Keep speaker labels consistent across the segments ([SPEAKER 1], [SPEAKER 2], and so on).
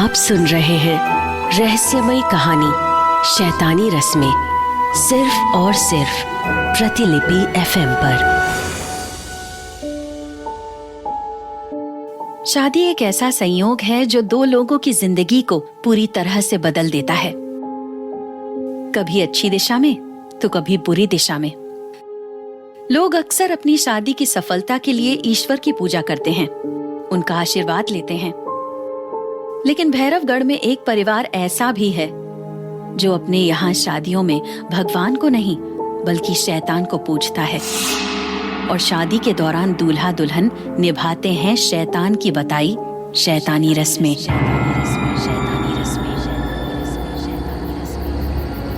[SPEAKER 1] आप सुन रहे हैं रहस्यमयी कहानी शैतानी रस्में, सिर्फ और सिर्फ प्रतिलिपि FM पर।
[SPEAKER 2] शादी एक ऐसा संयोग है जो दो लोगों की जिंदगी को पूरी तरह से बदल देता है, कभी अच्छी दिशा में तो कभी बुरी दिशा में। लोग अक्सर अपनी शादी की सफलता के लिए ईश्वर की पूजा करते हैं, उनका आशीर्वाद लेते हैं। लेकिन भैरवगढ़ में एक परिवार ऐसा भी है जो अपने यहाँ शादियों में भगवान को नहीं बल्कि शैतान को पूजता है, और शादी के दौरान दूल्हा दुल्हन निभाते हैं शैतान की बताई शैतानी रस्में।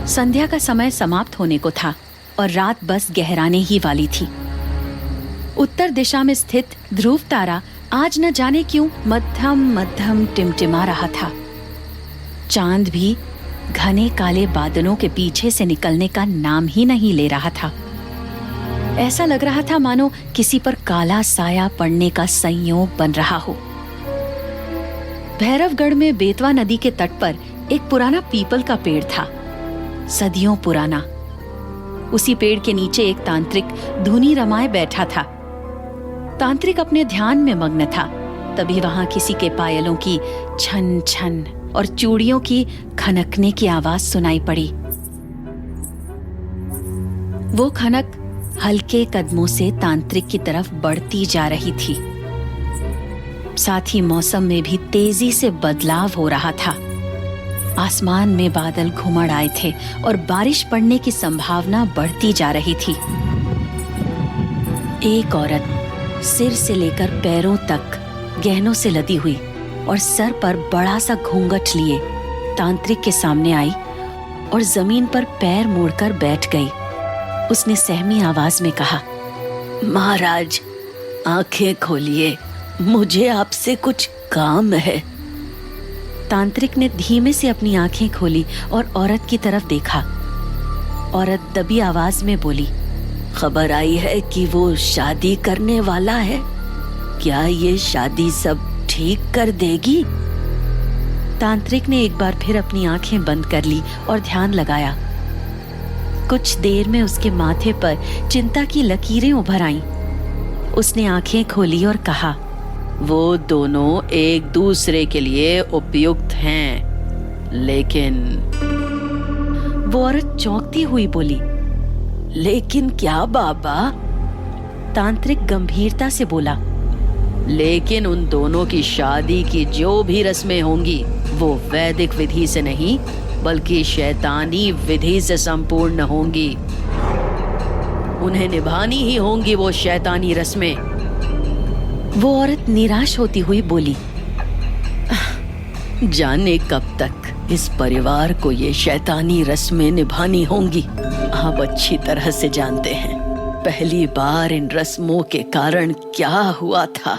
[SPEAKER 2] संध्या का समय समाप्त होने को था और रात बस गहराने ही वाली थी। उत्तर दिशा में स्थित ध्रुव तारा आज न जाने क्यों मध्यम मध्यम टिमटिमा रहा था। चांद भी घने काले बादलों के पीछे से निकलने का नाम ही नहीं ले रहा था। ऐसा लग रहा था मानो किसी पर काला साया पड़ने का संयोग बन रहा हो। भैरवगढ़ में बेतवा नदी के तट पर एक पुराना पीपल का पेड़ था, सदियों पुराना। उसी पेड़ के नीचे एक तांत्रिक धुनी रमाए बैठा था। तांत्रिक अपने ध्यान में मग्न था। तभी वहां किसी के पायलों की छन छन और चूड़ियों की खनकने की आवाज सुनाई पड़ी। वो खनक हल्के कदमों से तांत्रिक की तरफ बढ़ती जा रही थी। साथ ही मौसम में भी तेजी से बदलाव हो रहा था। आसमान में बादल घुमड़ आए थे और बारिश पड़ने की संभावना बढ़ती जा रही थी। एक औरत सिर से लेकर पैरों तक गहनों से लदी हुई और सर पर बड़ा सा घूंघट लिए तांत्रिक के सामने आई और जमीन पर पैर मोड़कर बैठ गई। उसने सहमी आवाज में कहा, महाराज, आंखें खोलिए, मुझे आपसे कुछ काम है। तांत्रिक ने धीमे से अपनी आंखें खोली और औरत की तरफ देखा। औरत दबी आवाज में बोली, खबर आई है कि वो शादी करने वाला है। क्या ये शादी सब ठीक कर देगी? तांत्रिक ने एक बार फिर अपनी आंखें बंद कर ली और ध्यान लगाया। कुछ देर में उसके माथे पर चिंता की लकीरें उभर आईं। उसने आंखें खोली और कहा, वो दोनों एक दूसरे के लिए उपयुक्त हैं, लेकिन। वो औरत चौंकती हुई बोली, लेकिन क्या बाबा? तांत्रिक गंभीरता से बोला, लेकिन उन दोनों की शादी की जो भी रस्में होंगी वो वैदिक विधि से नहीं बल्कि शैतानी विधि से संपूर्ण होंगी। उन्हें निभानी ही होंगी वो शैतानी रस्में। वो औरत निराश होती हुई बोली, जाने कब तक इस परिवार को ये शैतानी रस्में निभानी होंगी। आप अच्छी तरह से जानते हैं पहली बार इन रस्मों के कारण क्या हुआ था।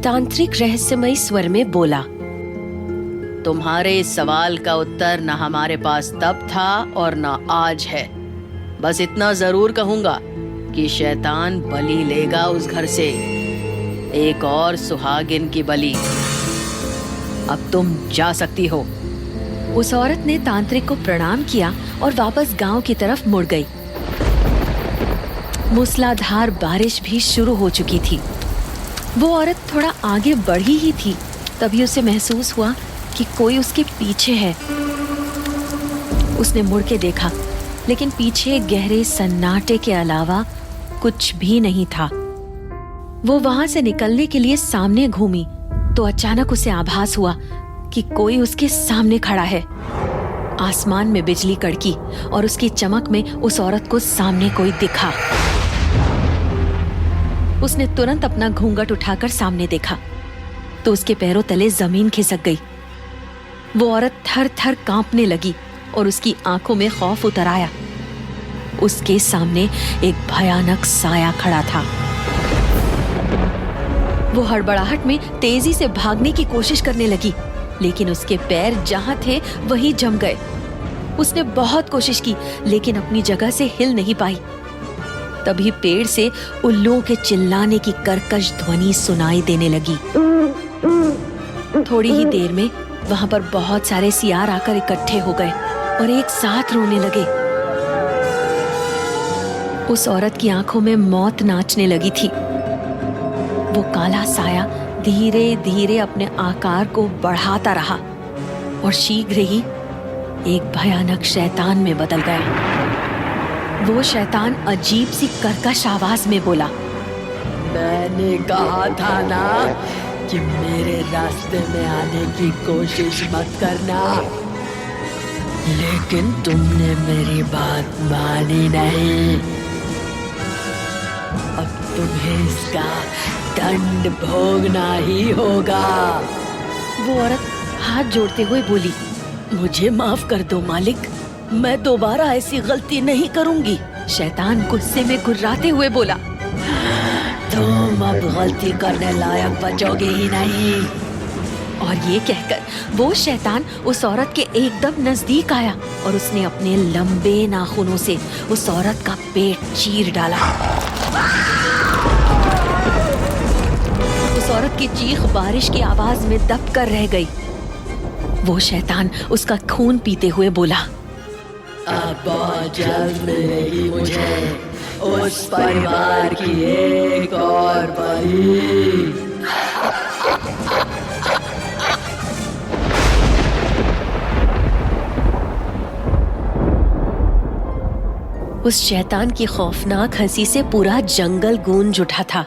[SPEAKER 1] तांत्रिक रहस्यमयी स्वर में बोला,
[SPEAKER 3] तुम्हारे इस सवाल का उत्तर न हमारे पास तब था और न आज है। बस इतना जरूर कहूंगा कि शैतान बलि लेगा उस घर से, एक और सुहागिन की बलि। अब तुम जा सकती हो।
[SPEAKER 2] उस औरत ने तांत्रिक को प्रणाम किया और वापस गांव की तरफ मुड़ गई। मूसलाधार बारिश भी शुरू हो चुकी थी। वो औरत थोड़ा आगे बढ़ी ही थी, तभी उसे महसूस हुआ कि कोई उसके पीछे है। उसने मुड़ के देखा, लेकिन पीछे गहरे सन्नाटे के अलावा कुछ भी नहीं था। वो वहां से निकलने के लिए सामने घूमी तो अचानक उसे आभास हुआ कि कोई उसके सामने खड़ा है। आसमान में बिजली कड़की और उसकी चमक में उस औरत को सामने कोई दिखा। उसने तुरंत अपना घूंघट उठाकर सामने देखा तो उसके पैरों तले जमीन खिसक गई। वो औरत थर थर कांपने लगी और उसकी आंखों में खौफ उतर आया। उसके सामने एक भयानक साया खड़ा था। वो हड़बड़ाहट में तेजी से भागने की कोशिश करने लगी, लेकिन उसके पैर जहां थे वहीं जम गए। उसने बहुत कोशिश की लेकिन अपनी जगह से हिल नहीं पाई। तभी पेड़ से उल्लुओं के चिल्लाने की कर्कश ध्वनि सुनाई देने लगी। थोड़ी ही देर में वहां पर बहुत सारे सियार आकर इकट्ठे हो गए और एक साथ रोने लगे। उस औरत की आंखों में मौत नाचने लगी थी। वो काला साया धीरे धीरे अपने आकार को बढ़ाता रहा और शीघ्र ही एक भयानक शैतान में बदल गया। वो शैतान अजीब सी कर्कश आवाज में बोला,
[SPEAKER 3] मैंने कहा था ना कि मेरे रास्ते में आने की कोशिश मत करना, लेकिन तुमने मेरी बात मानी नहीं। अब तुम्हें इसका दंड भोगना ही होगा।
[SPEAKER 2] वो औरत हाथ जोड़ते हुए बोली,
[SPEAKER 3] मुझे माफ कर दो मालिक, मैं दोबारा ऐसी गलती नहीं करूंगी।
[SPEAKER 2] शैतान गुस्से में गुर्राते हुए बोला,
[SPEAKER 3] तुम अब गलती करने लायक बचोगे ही नहीं।
[SPEAKER 2] और ये कहकर वो शैतान उस औरत के एकदम नजदीक आया और उसने अपने लंबे नाखूनों से उस औरत का पेट चीर डाला। उस औरत की चीख बारिश की आवाज में दबकर रह गई। वो शैतान उसका खून पीते हुए बोला,
[SPEAKER 3] अब बहुत जल्द मिलेगी मुझे उस परिवार की एक और बलि।
[SPEAKER 2] उस शैतान की खौफनाक हंसी से पूरा जंगल गूंज उठा था।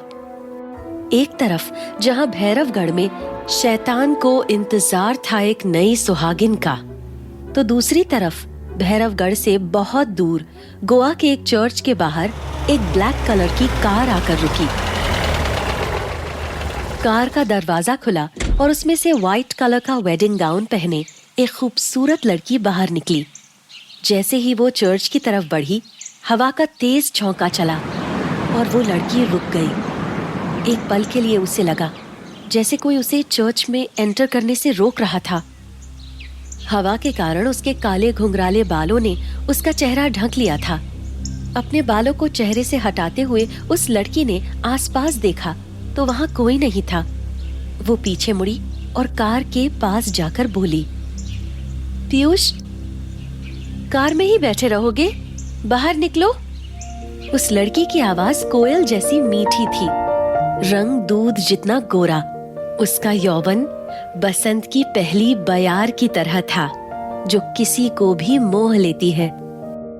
[SPEAKER 2] एक तरफ जहां भैरवगढ़ में शैतान को इंतजार था एक नई सुहागिन का, तो दूसरी तरफ भैरवगढ़ से बहुत दूर गोवा के एक चर्च के बाहर एक ब्लैक कलर की कार आकर रुकी। कार का दरवाजा खुला और उसमें से व्हाइट कलर का वेडिंग गाउन पहने एक खूबसूरत लड़की बाहर निकली। जैसे ही वो चर्च की तरफ बढ़ी, हवा का तेज झोंका चला और वो लड़की रुक गई। एक पल के लिए उसे लगा जैसे कोई उसे चर्च में एंटर करने से रोक रहा था। हवा के कारण उसके काले घुंघराले बालों ने उसका चेहरा ढक लिया था। अपने बालों को चेहरे से हटाते हुए उस लड़की ने आसपास देखा तो वहां कोई नहीं था। वो पीछे मुड़ी और कार के पास जाकर बोली, पीयूष, कार में ही बैठे रहोगे? बाहर निकलो। उस लड़की की आवाज कोयल जैसी मीठी थी, रंग दूध जितना गोरा। उसका यौवन बसंत की पहली बयार की तरह था जो किसी को भी मोह लेती है।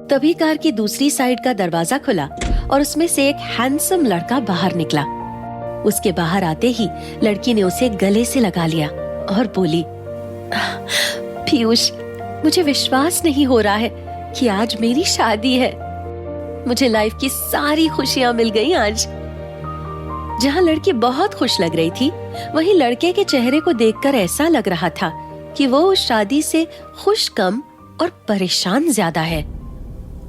[SPEAKER 2] तभी कार की दूसरी साइड का दरवाजा खुला और उसमें से एक हैंडसम लड़का बाहर निकला। उसके बाहर आते ही लड़की ने उसे गले से लगा लिया और बोली, पीयूष, मुझे विश्वास नहीं हो रहा है कि आज मेरी शादी है। मुझे लाइफ की सारी खुशियां मिल गई आज। जहां लड़की बहुत खुश लग रही थी, वहीं लड़के के चेहरे को देखकर ऐसा लग रहा था कि वो उस शादी से खुश कम और परेशान ज्यादा है।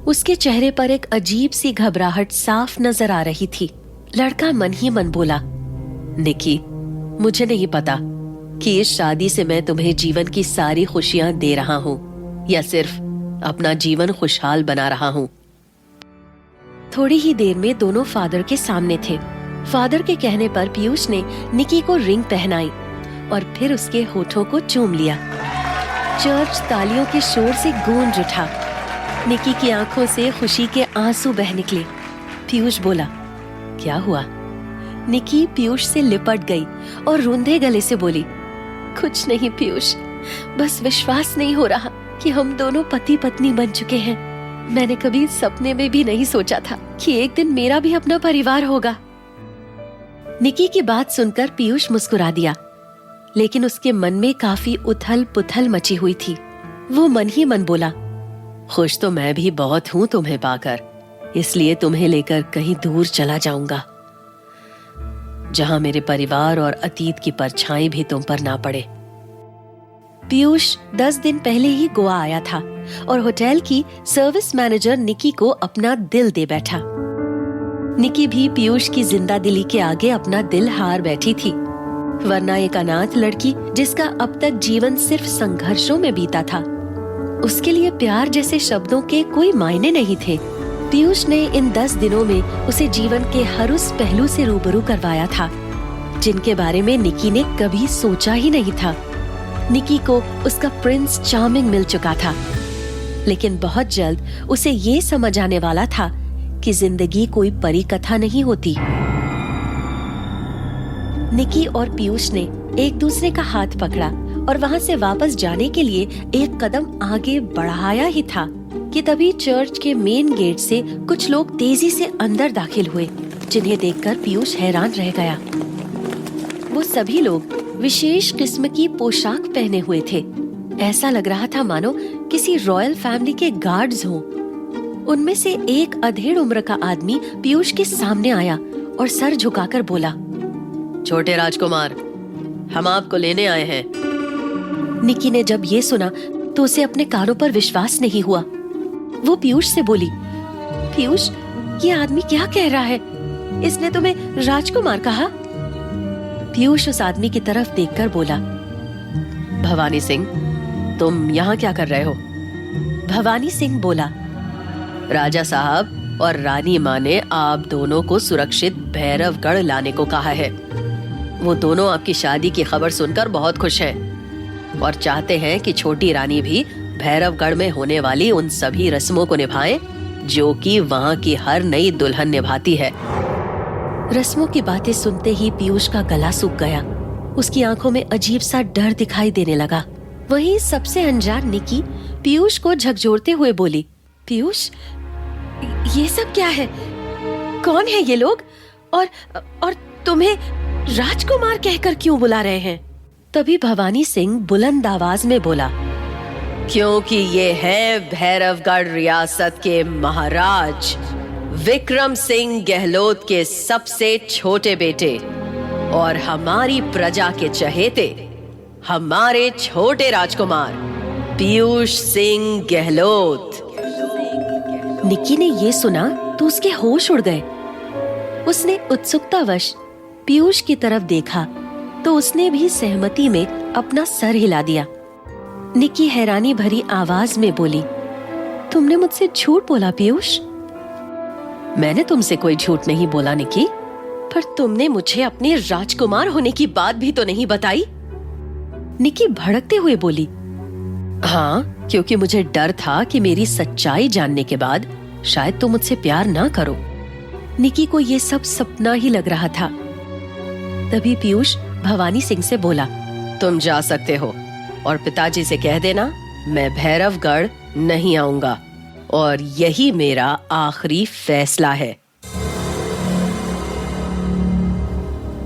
[SPEAKER 2] उसके चेहरे पर एक अजीब सी घबराहट साफ नजर आ रही थी। लड़का मन ही मन बोला, निकी, मुझे नहीं पता कि इस शादी से मैं तुम्हें जीवन की सारी खुशियां दे रहा हूँ या सिर्फ अपना जीवन खुशहाल बना रहा हूँ। थोड़ी ही देर में दोनों फादर के सामने थे। फादर के कहने पर पीयूष ने निकी को रिंग पहनाई और फिर उसके होठों को चूम लिया। चर्च तालियों के शोर से गूंज उठा। निकी की आंखों से खुशी के आंसू बह निकले। पीयूष बोला, क्या हुआ? निकी पीयूष से लिपट गई और रूंधे गले से बोली, कुछ नहीं पीयूष, बस विश्वास नहीं हो रहा कि हम दोनों पति पत्नी बन चुके हैं। मैंने कभी सपने में भी नहीं सोचा था कि एक दिन मेरा भी अपना परिवार होगा। निकी की बात सुनकर पीयूष मुस्कुरा दिया, लेकिन उसके मन में काफी उथल पुथल मची हुई थी। वो मन ही मन बोला, खुश तो मैं भी बहुत हूँ तुम्हें पाकर, इसलिए तुम्हें लेकर कहीं दूर चला जाऊंगा, जहां मेरे परिवार और अतीत की परछाई भी तुम पर ना पड़े। पीयूष 10 दिन पहले ही गोवा आया था और होटल की सर्विस मैनेजर निकी को अपना दिल दे बैठा। निकी भी पीयूष की जिंदा दिली के आगे अपना दिल हार बैठी थी, वरना एक अनाथ लड़की जिसका अब तक जीवन सिर्फ संघर्षों में बीता था, उसके लिए प्यार जैसे शब्दों के कोई मायने नहीं थे। पीयूष ने इन 10 दिनों में उसे जीवन के हर उस पहलू से रूबरू करवाया था जिनके बारे में निकी ने कभी सोचा ही नहीं था। निकी को उसका प्रिंस चार्मिंग मिल चुका था, लेकिन बहुत जल्द उसे ये समझ आने वाला था कि जिंदगी कोई परी कथा नहीं होती। निकी और पीयूष ने एक दूसरे का हाथ पकड़ा और वहाँ से वापस जाने के लिए एक कदम आगे बढ़ाया ही था कि तभी चर्च के मेन गेट से कुछ लोग तेजी से अंदर दाखिल हुए, जिन्हें देखकर पीयूष हैरान रह गया। वो सभी लोग विशेष किस्म की पोशाक पहने हुए थे। ऐसा लग रहा था मानो किसी रॉयल फैमिली के गार्ड्स हों। उनमें से एक अधेड़ उम्र का आदमी पीयूष के सामने आया और सर झुकाकर बोला,
[SPEAKER 3] छोटे राजकुमार, हम आपको लेने आए हैं।
[SPEAKER 2] निकी ने जब ये सुना तो उसे अपने कानों पर विश्वास नहीं हुआ। वो पीयूष से बोली, पीयूष, ये आदमी क्या कह रहा है? इसने तुम्हें राजकुमार कहा? पीयूष उस आदमी की तरफ देखकर बोला,
[SPEAKER 3] भवानी सिंह, तुम यहाँ क्या कर रहे हो?
[SPEAKER 2] भवानी सिंह बोला,
[SPEAKER 3] राजा साहब और रानी माँ ने आप दोनों को सुरक्षित भैरवगढ़ लाने को कहा है। वो दोनों आपकी शादी की खबर सुनकर बहुत खुश हैं और चाहते हैं कि छोटी रानी भी भैरवगढ़ में होने वाली उन सभी रस्मों को निभाए जो कि वहाँ की हर नई दुल्हन निभाती है।
[SPEAKER 2] रस्मों की बातें सुनते ही पीयूष का गला सूख गया। उसकी आंखों में अजीब सा डर दिखाई देने लगा। वहीं सबसे अनजान निकी पीयूष को झकझोरते हुए बोली, पीयूष, ये सब क्या है? कौन है ये लोग? और तुम्हें राजकुमार कहकर क्यों बुला रहे हैं? तभी भवानी सिंह बुलंद आवाज में बोला,
[SPEAKER 3] क्योंकि ये है भैरवगढ़ रियासत के महाराज विक्रम सिंह गहलोत के सबसे छोटे बेटे और हमारी प्रजा के चहेते, हमारे छोटे राजकुमार पीयूष सिंह गहलोत।
[SPEAKER 2] निकी ने ये सुना तो उसके होश उड़ गए। उसने उत्सुकतावश पीयूष की तरफ देखा तो उसने भी सहमति में अपना सर हिला दिया। निकी हैरानी भरी आवाज में बोली, तुमने मुझसे झूठ बोला पीयूष?
[SPEAKER 3] मैंने तुमसे कोई झूठ नहीं बोला निकी।
[SPEAKER 2] पर तुमने मुझे अपने राजकुमार होने की बात भी तो नहीं बताई। निकी भड़कते हुए बोली,
[SPEAKER 3] हाँ, क्योंकि मुझे डर था कि मेरी सच्चाई जानने के बाद शायद तुम मुझसे प्यार ना करो।
[SPEAKER 2] निकी को ये सब सपना ही लग रहा था। तभी पीयूष भवानी सिंह से बोला,
[SPEAKER 3] तुम जा सकते हो और पिताजी से कह देना मैं भैरवगढ़ नहीं आऊंगा और यही मेरा आखिरी फैसला है।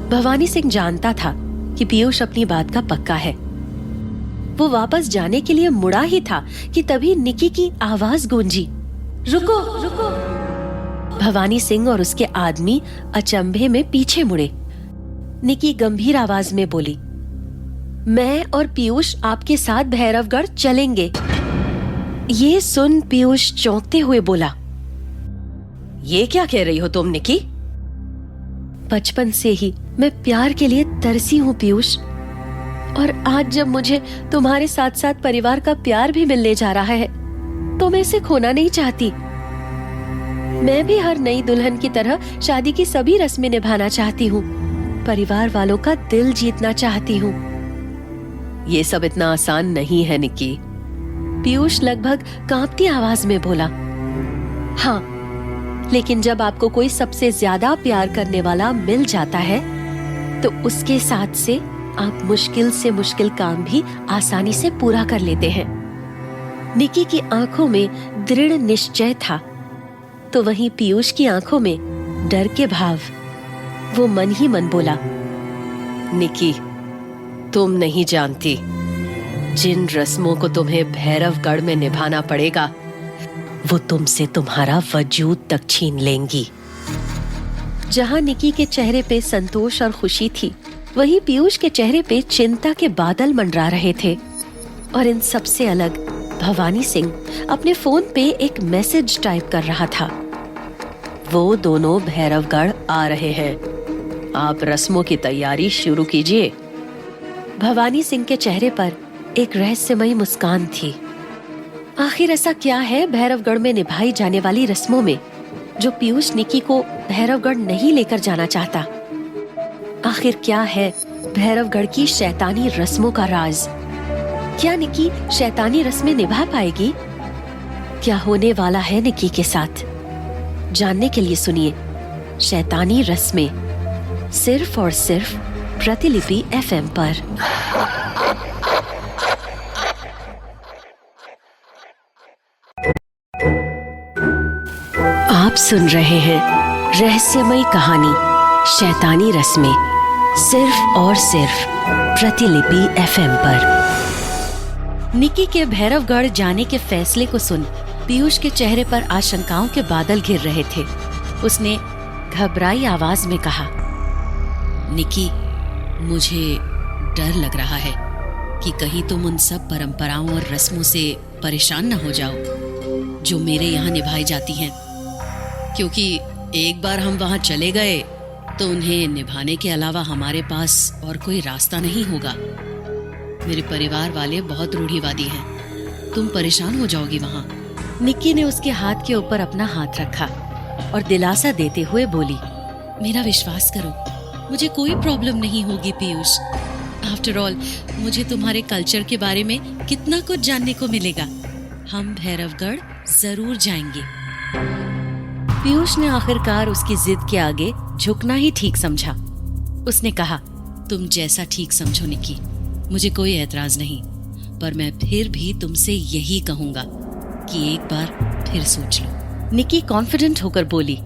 [SPEAKER 2] भवानी सिंह जानता था कि पीयूष अपनी बात का पक्का है। वो वापस जाने के लिए मुड़ा ही था कि तभी निकी की आवाज गूंजी, रुको रुको। भवानी सिंह और उसके आदमी अचंभे में पीछे मुड़े। निकी गंभीर आवाज में बोली, मैं और पीयूष आपके साथ भैरवगढ़ चलेंगे। ये सुन पीयूष चौंकते हुए बोला,
[SPEAKER 3] ये क्या कह रही हो तुम निकी?
[SPEAKER 2] बचपन से ही मैं प्यार के लिए तरसी हूँ पीयूष, और आज जब मुझे तुम्हारे साथ साथ परिवार का प्यार भी मिलने जा रहा है तो मैं इसे खोना नहीं चाहती। मैं भी हर नई दुल्हन की तरह शादी की सभी रस्में निभाना चाहती हूँ, परिवार वालों का दिल जीतना चाहती हूँ।
[SPEAKER 3] ये सब इतना आसान नहीं है निकी।
[SPEAKER 2] पीयूष लगभग कांपती आवाज में बोला, हाँ, लेकिन जब आपको कोई सबसे ज्यादा प्यार करने वाला मिल जाता है तो उसके साथ से आप मुश्किल से मुश्किल काम भी आसानी से पूरा कर लेते हैं। निकी की आंखों में दृढ़ निश्चय था तो वहीं पीयूष की आंखों में डर के भाव। वो मन ही मन बोला,
[SPEAKER 3] निकी, तुम नहीं जानती जिन रस्मों को तुम्हें भैरवगढ़ में निभाना पड़ेगा वो तुमसे तुम्हारा वजूद तक छीन लेंगी।
[SPEAKER 2] जहां निकी के चेहरे पे संतोष और खुशी थी, वहीं पीयूष के चेहरे पे चिंता के बादल मंडरा रहे थे। और इन सब से अलग भवानी सिंह अपने फोन पे एक मैसेज टाइप कर रहा था,
[SPEAKER 3] वो दोनों भैरवगढ़ आ रहे हैं, आप रस्मों की तैयारी शुरू कीजिए।
[SPEAKER 2] भवानी सिंह के चेहरे पर एक रहस्यमयी मुस्कान थी। आखिर ऐसा क्या है भैरवगढ़ में निभाई जाने वाली रस्मों में जो पीयूष निकी को भैरवगढ़ नहीं लेकर जाना चाहता? आखिर क्या है भैरवगढ़ की शैतानी रस्मों का राज? क्या निकी शैतानी रस्में निभा पाएगी? क्या होने वाला है निकी के साथ? जानने के लिए सुनिए शैतानी रस्में, सिर्फ और सिर्फ प्रतिलिपि एफएम पर।
[SPEAKER 1] आप सुन रहे हैं रहस्यमयी कहानी शैतानी रस्में, सिर्फ और सिर्फ प्रतिलिपि एफएम पर।
[SPEAKER 2] निकी के भैरवगढ़ जाने के फैसले को सुन पीयूष के चेहरे पर आशंकाओं के बादल घिर रहे थे। उसने घबराई आवाज में कहा,
[SPEAKER 3] निकी, मुझे डर लग रहा है कि कहीं तुम उन सब परंपराओं और रस्मों से परेशान न हो जाओ जो मेरे यहाँ निभाई जाती हैं, क्योंकि एक बार हम वहाँ चले गए तो उन्हें निभाने के अलावा हमारे पास और कोई रास्ता नहीं होगा। मेरे परिवार वाले बहुत रूढ़िवादी हैं, तुम परेशान हो जाओगी वहाँ।
[SPEAKER 2] निकी ने उसके हाथ के ऊपर अपना हाथ रखा और दिलासा देते हुए बोली,
[SPEAKER 3] मेरा विश्वास करो, मुझे कोई प्रॉब्लम नहीं होगी पीयूष। आफ्टर ऑल मुझे तुम्हारे कल्चर के बारे में कितना कुछ जानने को मिलेगा। हम भैरवगढ़ जरूर जाएंगे।
[SPEAKER 2] पीयूष ने आखिरकार उसकी जिद के आगे झुकना ही ठीक समझा। उसने कहा,
[SPEAKER 3] तुम जैसा ठीक समझो निकी, मुझे कोई एतराज नहीं, पर मैं फिर भी तुमसे यही कहूंगा कि एक बार फिर सोच लो।
[SPEAKER 2] निकी कॉन्फिडेंट होकर बोली,